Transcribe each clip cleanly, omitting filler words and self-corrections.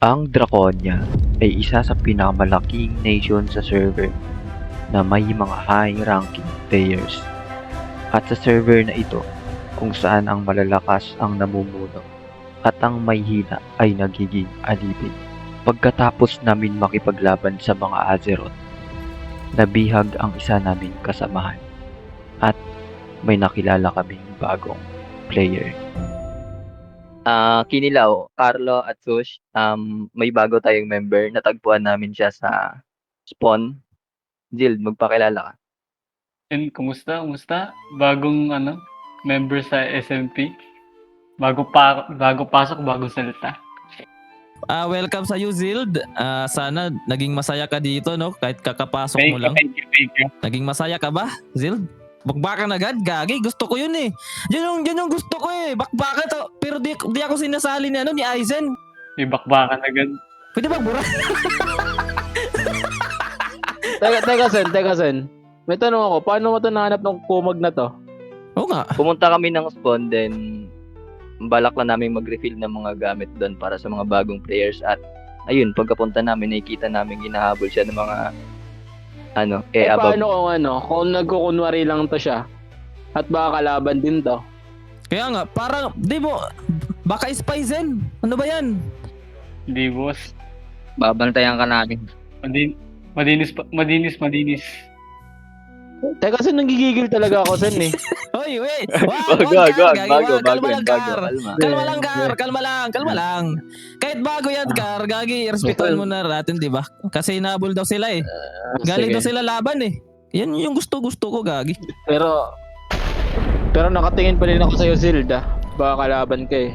Ang Draconia ay isa sa pinakamalaking nation sa server na may mga high-ranking players. At sa server na ito, kung saan ang malalakas ang namumuno at ang may hina ay nagiging alipin. Pagkatapos namin makipaglaban sa mga Azeroth, nabihag ang isa naming kasamahan at may nakilala kaming bagong player. Kinilaw, Carlo at Sush, may bago tayong member. Natagpuan namin siya sa Spawn. Jill, magpakilala ka. And kumusta? Bagong member sa SMP. Bago pasok, bagong salita. Welcome sa Zild. Sana naging masaya ka dito, no? Kahit kakapasok mo lang. Thank you. Naging masaya ka ba, Zild? Bakbakan agad, gagi. Gusto ko yun eh. Yan yung gusto ko eh. Bakbakan to. Pero di ako sinasali ni Aizen. May bakbakan agad. Pwede ba bura? Teka, Sen. May tanong ako, paano mo ito nahanap ng kumag na to? Oo nga. Pumunta kami ng Spawn, then balak lang namin mag-refill ng mga gamit doon para sa mga bagong players. At ayun, pagkapunta namin, nakikita namin ginahabol siya ng mga above. Paano kung nagkukunwari lang to siya at baka kalaban din to? Kaya nga, parang, di mo, baka Spaizen. Ano ba yan? Hindi, boss. Babantayan ka namin. Madinis. Teka, Sen, nanggigigil talaga ako, Sen eh. Hoy, wait. Kalma lang. Kahit bago yan, Kar, gagi, respetuhin mo na natin, di ba? Kasi inabol daw sila eh. Galing daw sila laban eh. Yan yung gusto ko, gagi. Pero nakatingin pa rin ako sa'yo, Zilda. Baka kalaban ka eh.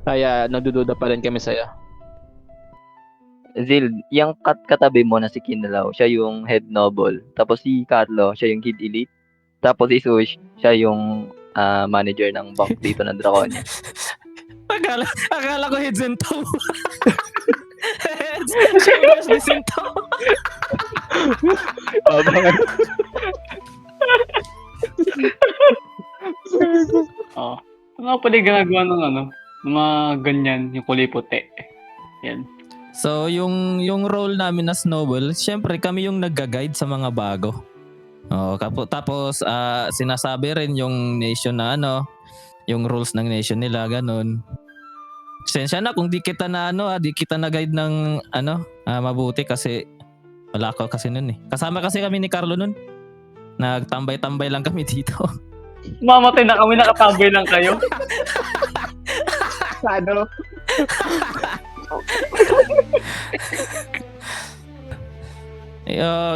Kaya nagdududa pa rin kami sa'yo. Zil, yung katabi mo na si Kinlaw, siya yung head noble. Tapos si Carlo, siya yung head elite. Tapos si Sush, siya yung manager ng bank dito ng Draconia. Akala ko head Zento. Shoulders ni Zento. Oo. Ano pala ginagawa ng mga ganyan, yung kulay puti. Yan. So, yung role namin na Snowball, syempre kami yung nagga-guide sa mga bago. Tapos sinasabi rin yung nation na yung rules ng nation nila, ganun. Sensya na kung di kita na di kita na guide ng mabuti kasi wala ako kasi nun eh. Kasama kasi kami ni Carlo nun. Nagtambay-tambay lang kami dito. Mamatay na kami, nakatambay lang kayo.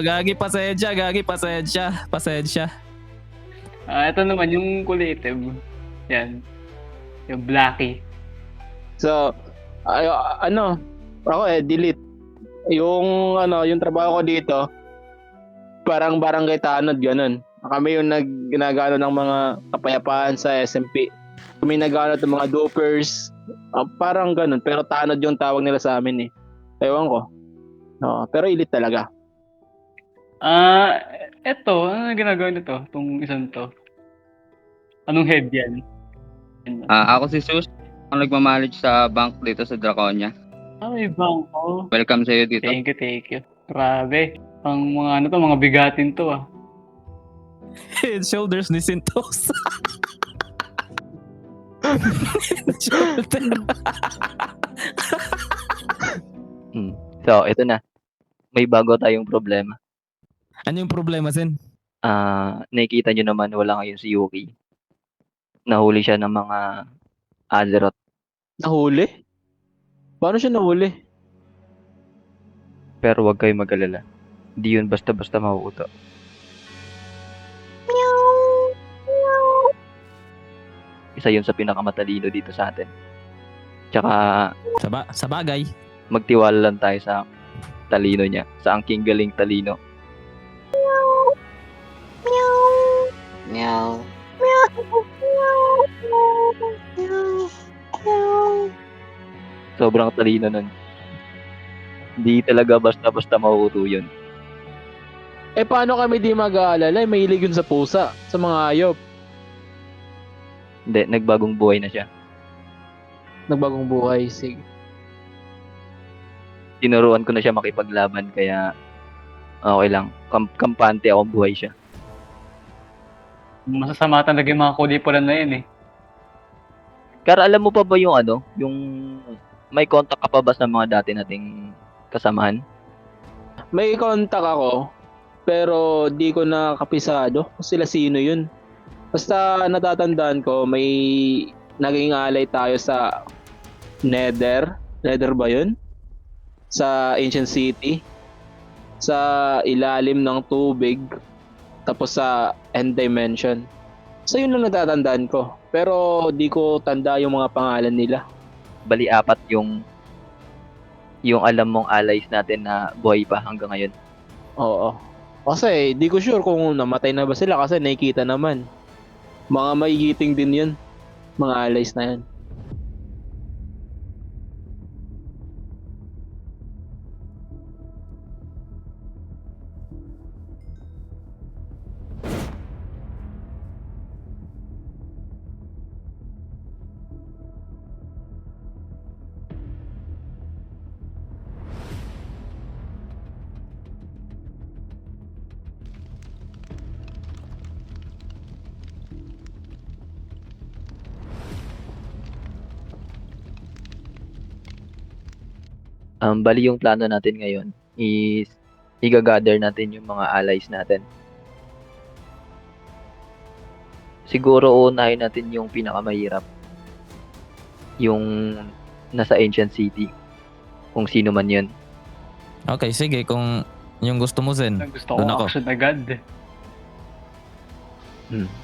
Gagi pasensya. Ito naman yung kulay itim. Yan. Yung Blackie. So, ako delete. Yung trabaho ko dito, parang barangay tanod, ganun. Kami yung ginagano ng mga kapayapaan sa SMP. Kami nagano ng mga dopers, parang ganun. Pero tanod yung tawag nila sa amin eh. Ewan ko. Pero elite talaga. Eto, ano ginagawa nito? Itong isang to. Anong head yan? Ako si Sus, ang nagmamanage sa bank dito sa Draconia. Ay, bangko. Welcome sa iyo dito. Thank you. Grabe. Ang mga mga bigatin to ah. Head shoulders ni Sintos. So, ito na. May bago tayong problema. Ano yung problema, Sen? Nakikita nyo naman wala ngayon si Yuki. Nahuli siya ng mga Azeroth. Nahuli? Paano siya nahuli? Pero huwag kayo mag-alala. Di yun basta-basta mahuuto. Isa yun sa pinakamatalino dito sa atin. Tsaka Sa bagay. magtiwala lang tayo sa talino niya. Sa angking galing talino. Meow. Sobrang talino nun. Hindi talaga basta-basta mahuhuto yun. Paano kami di mag-aalala? May hilig yun sa pusa, sa mga hayop. Hindi, nagbagong buhay na siya. Nagbagong buhay, sige. tinuruan ko na siya makipaglaban kaya okay lang. Kampante ako buhay siya. Masasama talaga yung mga kulipulan na yun eh. Kara, alam mo pa ba yung yung may contact ka pa ba sa mga dati nating kasamahan? May contact ako, pero di ko na kapisado kung sila sino yun. Basta natatandaan ko, may naging alay tayo sa Nether. Nether ba yun? Sa Ancient City. Sa ilalim ng tubig. Tapos sa End Dimension. So yun lang natatandaan ko. Pero di ko tanda yung mga pangalan nila. Bali apat yung alam mong allies natin na buhay pa hanggang ngayon. Oo. Kasi di ko sure kung namatay na ba sila kasi nakikita naman. Mga magigiting din yun. Mga allies na yan. Bali yung plano natin ngayon is i-gather natin yung mga allies natin. Siguro unahin natin yung pinakamahirap. Yung nasa Ancient City. Kung sino man yun. Okay, sige. Kung yung gusto mo, Zen. Gusto ko Doon ako. action agad.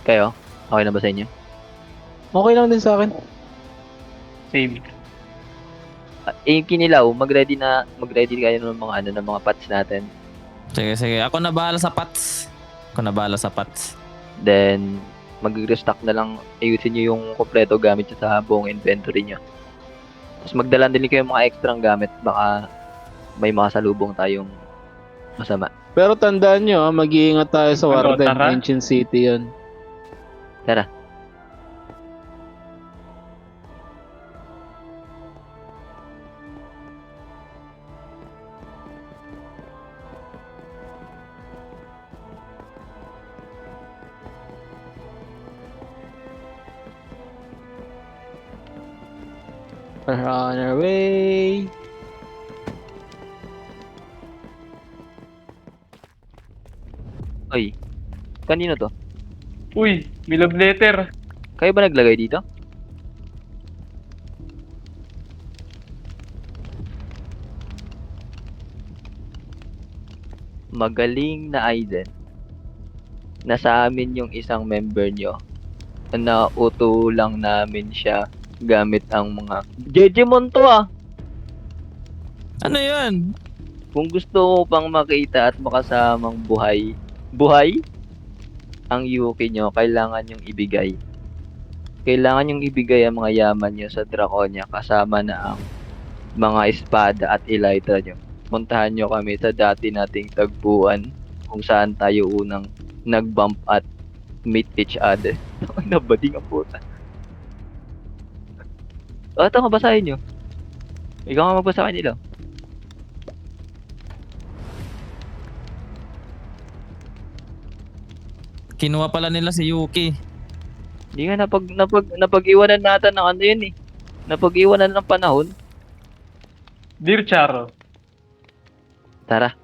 Kayo? Okay na ba sa inyo? Okay lang din sa akin. Same. Yung kinilaw, mag-ready kayo ng mga ng mga pats natin. Sige, sige. Ako na bahala sa pats. Then mag-restock na lang, ayusin nyo yung kompleto gamit nyo sa buong inventory nyo. Tapos magdala din kayo mga extrang gamit, baka may mga salubong tayong masama. Pero tandaan nyo, mag-iingat tayo sa Ano, Warden. tara? Ancient City yun. Tara. We're on our way. Oy, kanino to? Uy, may love letter. Kayo ba naglagay dito? Magaling na Aiden. Nasa amin yung isang member nyo. Nauto lang namin siya gamit ang mga Jejemon to ah! Ano yun? Kung gusto mo pang makita at makasamang buhay ang Yuki nyo, kailangan yung ibigay. Kailangan yung ibigay ang mga yaman nyo sa Draconia kasama na ang mga espada at elytra nyo. Puntahan nyo kami sa dati nating tagpuan kung saan tayo unang nag-bump at meet each other. Ay, nabading ang puta. Ito nga, basahin nyo. Ikaw nga magbasa kanila. Kinuha pala nila si Yuki. Hindi nga napag-iwanan natin ng ano yun eh. Napag-iwanan ng panahon. Dear Charo, Tara.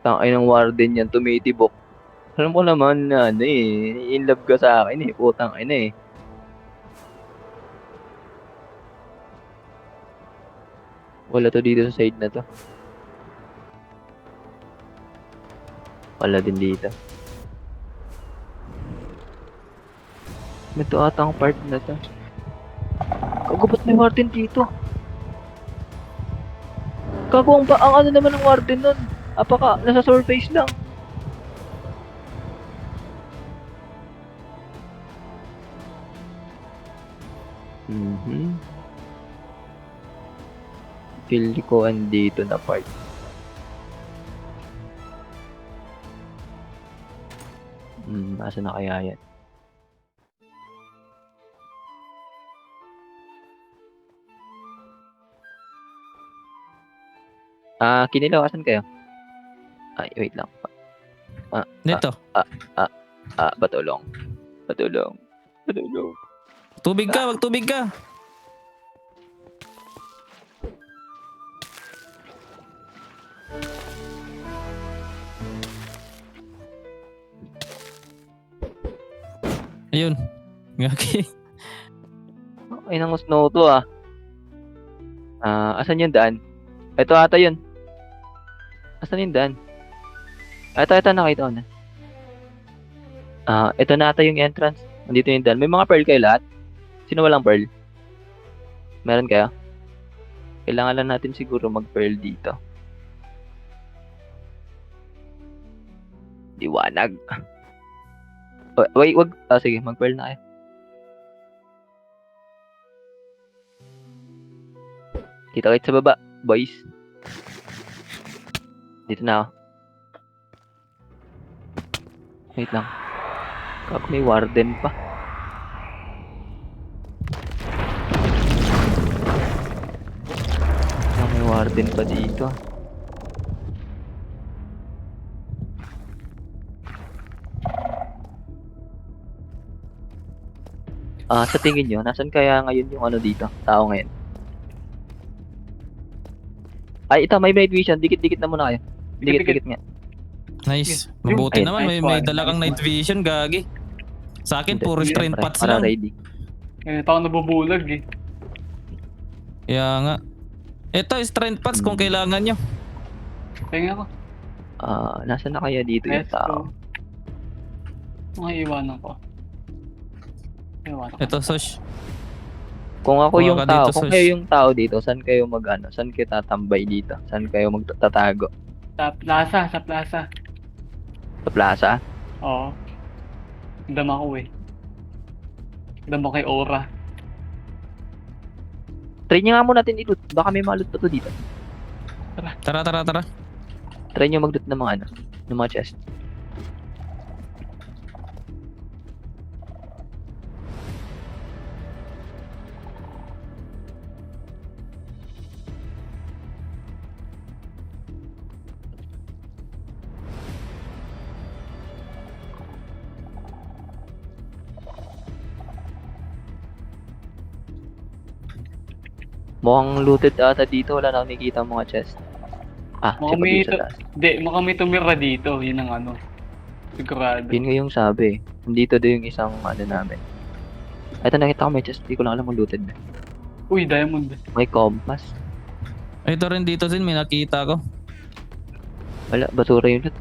Tangay ng warden yan, tumitibok. Alam ko naman na ano eh, in love ka sa akin eh, putang ina eh. Wala to dito sa side na to. Wala din dito. Ito ata ang part na to. Gago, ba't may warden dito? Gago, ang ano naman ng warden nun? Apaka, nasa surface lang. Feel ko andito na part. Asa na kaya yan? Kinilaw, asan kayo? Ay, wait lang. Dito. Patulong. Patulong. Patulong. Tubig ka, magtubig ka. Ayun. Gagi. Ay, nang snow to asan yung daan? Ito ata yun. Asan yung daan? Ito, nakita ko na. Ito na ata yung entrance. Nandito yung daan. May mga pearl kayo lahat? Sino walang pearl? Meron kayo? Kailangan lang natin siguro mag-pearl dito. Liwanag. Wait, wag. Sige, mag-pearl na kayo. Kita-kit sa baba, boys. Dito na ako. Wait lang. Kaka may warden pa. May warden pa dito. Sa tingin nyo, nasan kaya ngayon yung ano dito? Tao ngayon? Ay, ito, may night vision. Dikit-dikit na muna kayo. Dikit-dikit nga. Nice. Mabuti Ayun. naman. May Nice one. dala kang night vision, gagi. Sa akin, Hindi, puro strength siyempre, pots para lang. ready. Ganito ako nabubulag eh. Kaya nga. Ito, strength pots kung kailangan nyo. Tingnan ko. Nasaan na kaya dito yung Let's tao? go. Mga iwanan ko. Iwanan ko. Ito, Sosh. Kung ako Kuha yung ka tao, dito, kung Sus. kayo yung tao dito, saan kayo saan kayo tatambay dito? Saan kayo magtatago? Sa plaza, sa plaza. Sa plaza? Oo. Dama ko eh. Dama kay Aura. Try nyo nga muna natin i-loot. Baka may ma-loot pa to dito. Tara. Try nyo mag-loot ng mga ng mga chest. Mukhang looted ata dito. Wala na nakikita mga chest. Mukhang siya pa may dito sa taas. Hindi, mukhang may tumira dito. Yun ang ano. Sigurado. Yun nga yung sabi. Nandito din yung isang ano namin. Ito nakita ko may chest. Di ko lang alam kung looted na. Uy, diamond. May compass. Ito rin dito din, may nakita ko. Wala, basura yung loot.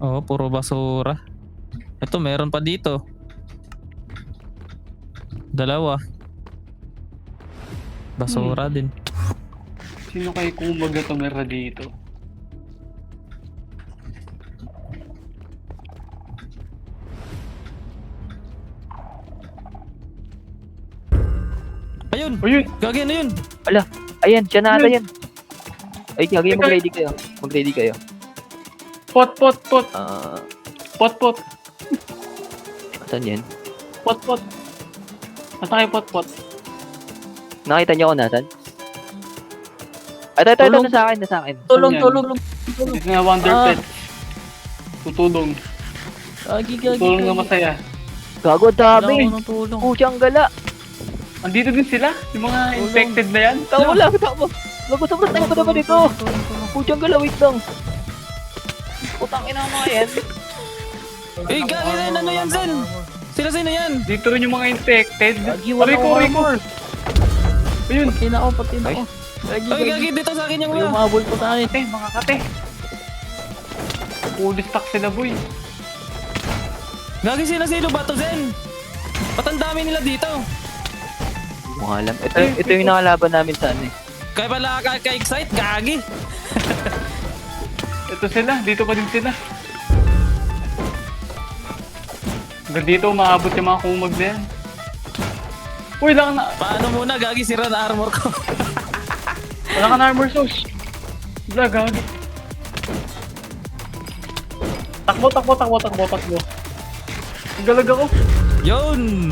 Oo, puro basura. Ito, meron pa dito. Dalawa. Basura din. Sino kay kumaga tumira dito? Ayun! Ayun! Gagi na yun! Ayan, siya na ata yan. Ay, kagaya Teka. mag-ready kayo. Mag-ready kayo. Pot! Pot! Pot! Saan yan? Pot! Nasa kayo pot! Nakita niyo kung nasan? Ito, Tulong. nasa akin. Tulong! Ito na Wonder Pet. Tutulong. Gagi. Tutulong na masaya. Gago, dami. Tulong. Puchang gala. Andito din sila. Yung mga infected na yan. Tawa lang. Gago, sobrang tayo ko naman ito. Puchang gala, wait lang. Putang ina mga yan. Eh, gagi na yun! Ano yan, Zen? Sino na yan? Dito rin yung mga infected. Wala Rico! Ayun! Pati na ako. Ay, gagi, dito sa akin yung mga. Kate, mga kate. Fully stock sila, boy. Gagi sino ba to, Zen? Ba't ang dami nila dito? Hindi ko alam. Ito yung nakalaban namin sa ano eh. Kaya pala ka-excite, gagi. Ito sila, dito pa din sila. Hanggang dito, umaabot yung mga kumag na yan. Uy, lang na. Paano muna, gagi, sira na armor ko. Wala ka na armor sauce. Wala, gagi. Takbo. Galag ako. Yun!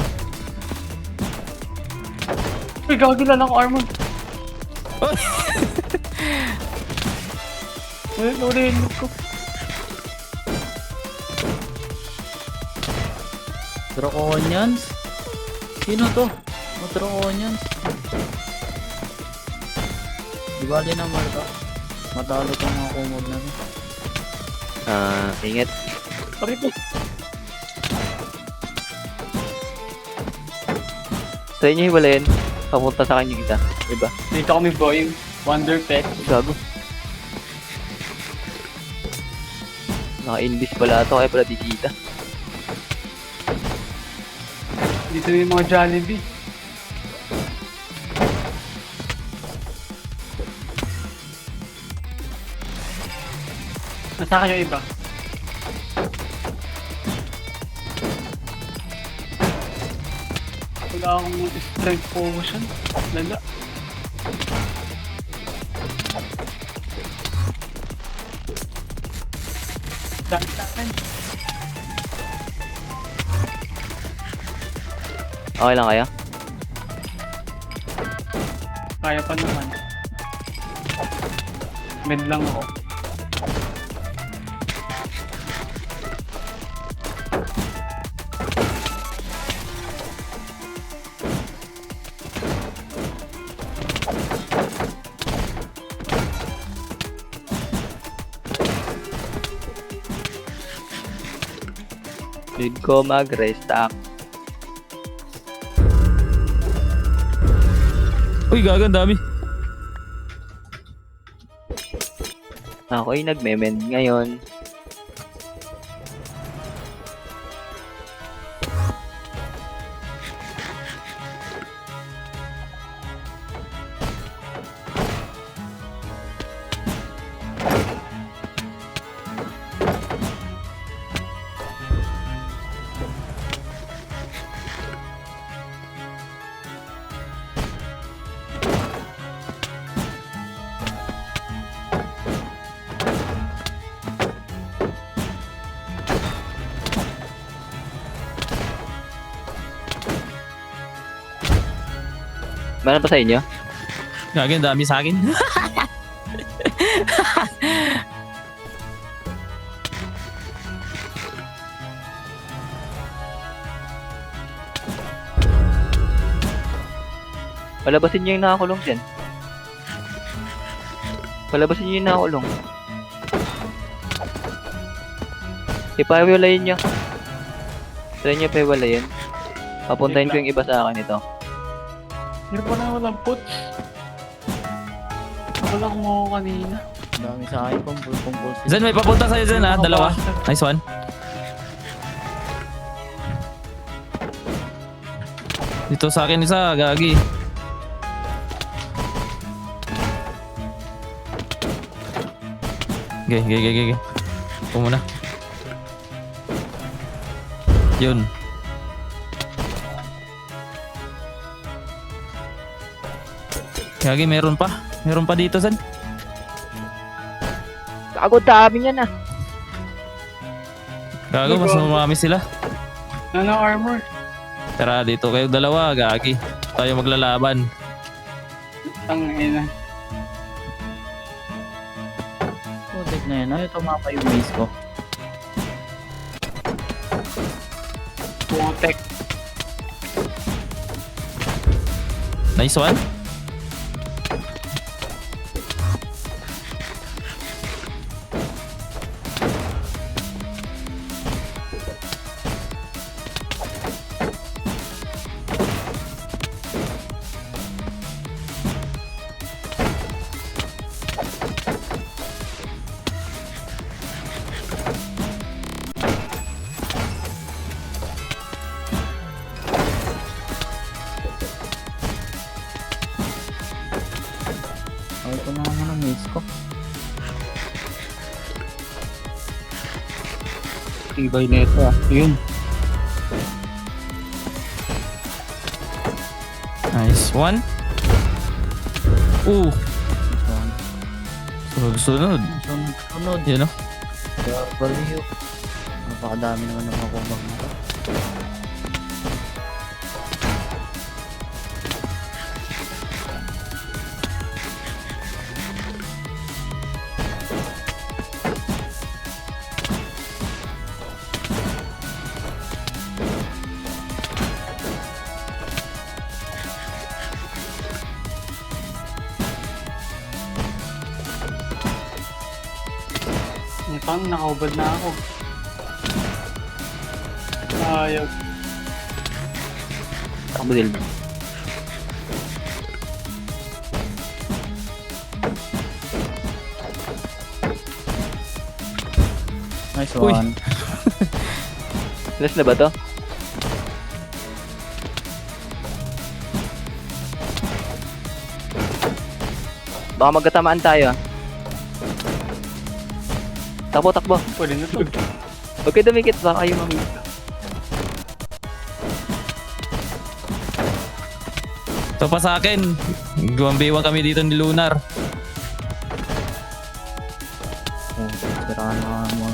Uy, gagi lang ako armor. Uy! Uy, helmet ko. Draconians? Sino to? O Draconians? Di bali na Marta. Matalo tong mga kumog na to. Ingat. Sorry po. Sa inyo hiwalayin. Papunta sa kanya kita. Diba? Dito kami boy. Wonder Pet. Gago. Naka-invis pala ito kaya pala di kita. Dito na yung mga Jollibee. Nasa kayo iba? Wala akong strength potion. Lala. Dami sa akin. Okay lang kaya? Kaya pa naman. Med lang ako. Need ko mag-restock. Uy, gago, ang dami. Ako'y nagme-mend ngayon. Meron pa sa inyo? Gagi, ang dami sa akin. Palabasin niyo yung nakakulong dyan. Palabasin niyo yung nakakulong. Ipahiwalayin niyo. Try niyo pahiwalayin. Papuntahin ko yung iba sa akin ito. Meron pa na walang puts. Wala akong ako kanina. Ang dami sa akin, kumpul. Zen, may papunta sa'yo, Zen, ha? Dalawa. Nice one. Dito sa akin isa, gagi. Okay. Ito muna. Yun. Gagi, meron pa. Meron pa dito, Zen. Gago, dami yan ah. Gago, mas umami sila. Ano armor? Tara, dito kayo dalawa, gagi. Tayo maglalaban. Ang ina. Putik na yun. Ay, tumapa yung base ko. Putek. Nice one. Tibay nito ah. Yun. Nice one. Sunod. Sunod. Yun o. Baliw. Napakadami naman ng mga kumag na to. Parang nakaubad na ako. Ayaw. Takbo din. Nice Uy. one. Last na ba to? Baka magkatamaan tayo ah. Takbo, takbo. Pwede na to. Huwag kayo dumikit, baka kayo mamita. Ito pa sa akin. 1v1 kami dito ni Lunar. Oh, siraan na nga mo.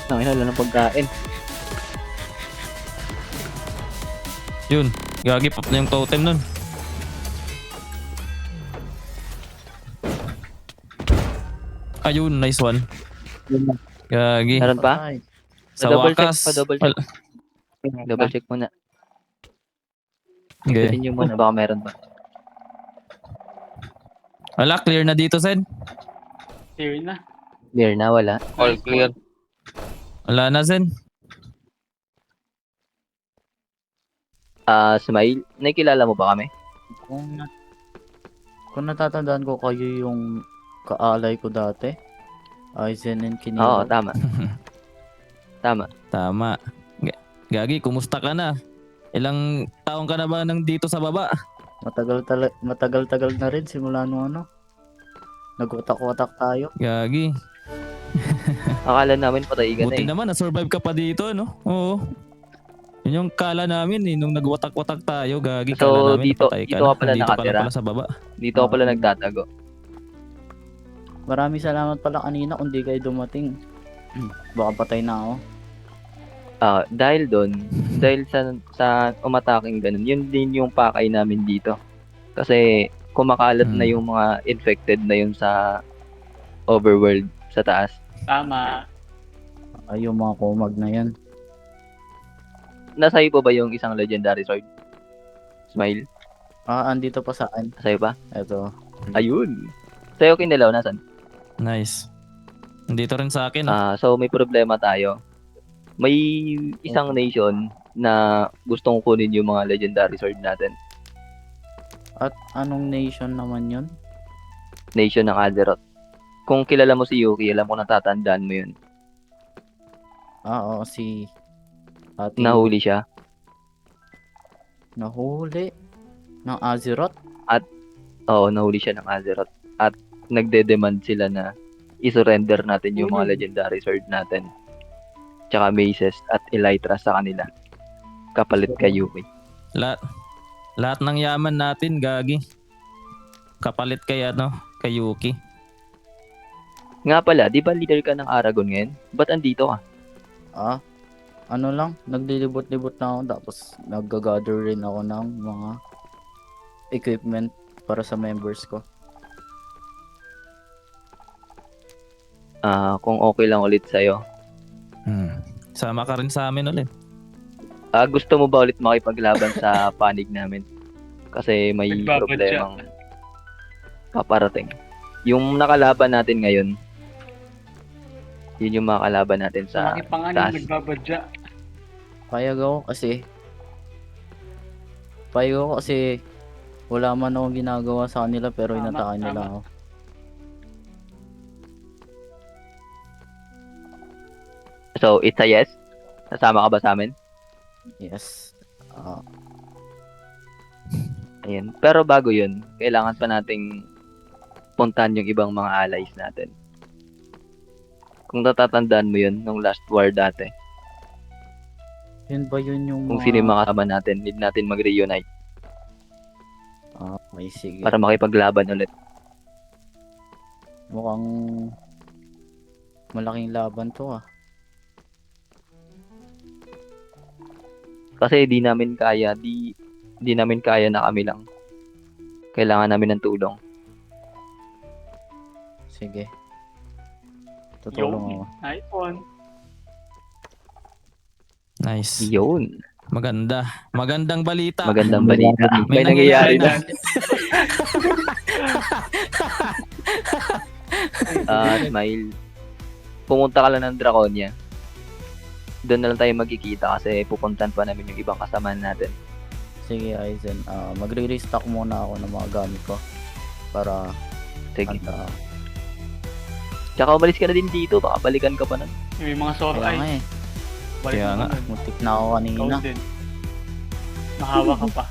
Nangina, wala ng pagkain. Yun. Gagi, pop na yung totem nun. Ayun, nice one. Gagi. Meron pa? Ay, Sa Pa-double check, wakas. pa-double check. Double check muna. Okay. Tingnan nyo muna, baka meron pa. Wala, clear na dito, Sen. Clear na. Clear na, wala. All clear. Wala na, Sen. Smile, nakikilala mo ba kami? kung, nat- kung natatandaan ko kayo yung kaalay ko dati. Aizen and Oo, Kinilo. tama. Tama. Tama. Gagi, kumusta ka na? Ilang taong ka na ba nang dito sa baba? Matagal-tagal na rin simula nung ano. Nag-utak-utak tayo. Gagi. Akala namin patay ka na Buti eh. naman, na-survive ka pa dito, no? Oo. Yun yung kala namin eh, nung nagwatak-watak tayo, gagi. So, Kala namin dito- napatay ka dito na. ka pala Nandito nakatira? pala sa baba. Dito ka pala nagtatago. Maraming salamat pala kanina kung di kayo dumating. Baka patay na ako. Dahil doon, dahil sa umataking ganun, yun din yung pakay namin dito. Kasi kumakalat na yung mga infected na yun sa overworld sa taas. Tama. Ay, yung mga kumag na yan. Nasa iyo ba yung isang legendary sword? Smile? Andito pa saan? Nasa iyo ba? Eto. Ayun. Sa'yo kinilaw, nasan? Nice. Nandito rin sa akin. ah. So may problema tayo. May isang nation na gustong kunin yung mga legendary sword natin. At anong nation naman yun? Nation ng Azeroth. Kung kilala mo si Yuki, alam ko natatandaan mo yun. Oo, si... Ate Nahuli siya. Nahuli? Ng Azeroth? Oo, nahuli siya ng Azeroth. At nagde-demand sila na isurrender natin yung mga legendary sword natin. Tsaka maces at elytra sa kanila. Kapalit kay Yuki. Lahat ng yaman natin, gagi. Kapalit kay kay Yuki. Nga pala, di ba leader ka ng Aragon ngayon? Ba't andito ka? Ano lang, naglilibot-libot na ako tapos nag-gather rin ako ng mga equipment para sa members ko. Kung okay lang ulit sa'yo. Sama ka rin sa amin ulit. Gusto mo ba ulit makipaglaban sa panig namin? Kasi may Nagbabadya. problemang paparating. Yung nakalaban natin ngayon, yun yung mga kalaban natin sa Malaki pa nga taas. nung nagbabadya. Payag ako kasi wala man akong ginagawa sa kanila pero Tama, inatake nila tama. ako. So, it's a yes? Nasama ka ba sa amin? Yes. Ayan. Pero bago yun, kailangan pa nating puntahan yung ibang mga allies natin. Kung natatandaan mo yun, nung last war dati, Yun ba yun yung kung sino yung mga kasama natin, need natin mag-reunite Okay, sige. para makipaglaban ulit. Mukhang malaking laban to ah. Kasi di namin kaya na kami lang. Kailangan namin ng tulong. Sige. Tutulong ako. Nice one. Nice. Yun. Magandang balita. Magandang balita. May May nangyayari na. Smile. Pumunta ka lang ng Draconia. Doon na lang tayo magkikita kasi pupuntan pa namin yung ibang kasama natin. Sige, Aizen. Magre-restock muna ako ng mga gamit ko. Para Sige. handa. Tsaka umalis ka na din dito. Baka balikan ka pa nun. May mga sore Kaya nga eyes. eh. Balik Kaya mo nga. nun. Muntik na ako kanina. Ikaw din. Mahawa ka pa.